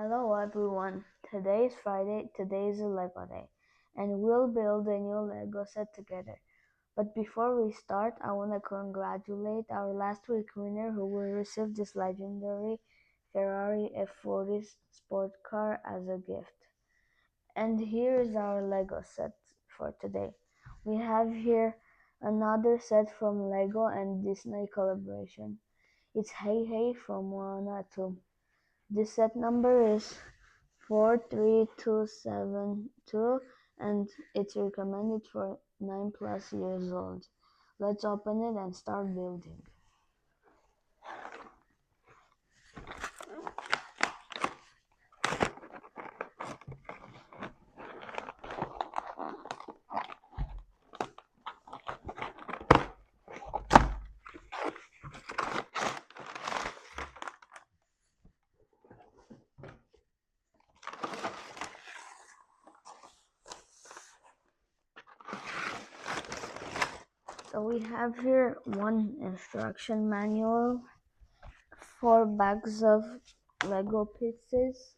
Hello everyone. Today is Friday, today is a LEGO day, and we'll build a new LEGO set together. But before we start, I want to congratulate our last week winner who will receive this legendary Ferrari F40 sport car as a gift. And here is our LEGO set for today. We have here another set from LEGO and Disney collaboration. It's Heihei from Moana 2. This set number is 43272 and it's recommended for 9+ years old. Let's open it and start building. So we have here one instruction manual, 4 bags of Lego pieces,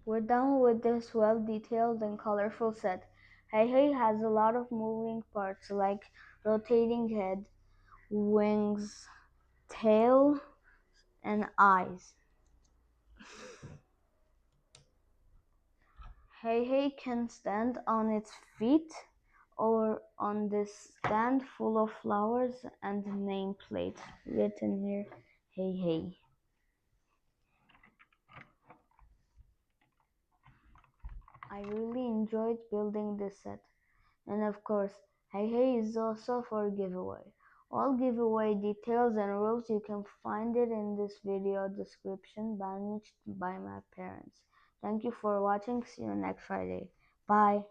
We're done with this well-detailed and colorful set. Heihei has a lot of moving parts like rotating head, wings, tail, and eyes. Heihei can stand on its feet or on this stand full of flowers and nameplate written here, Heihei. I really enjoyed building this set. And of course, Heihei is also for giveaway. All giveaway details and rules you can find it in this video description managed by my parents. Thank you for watching. See you next Friday. Bye.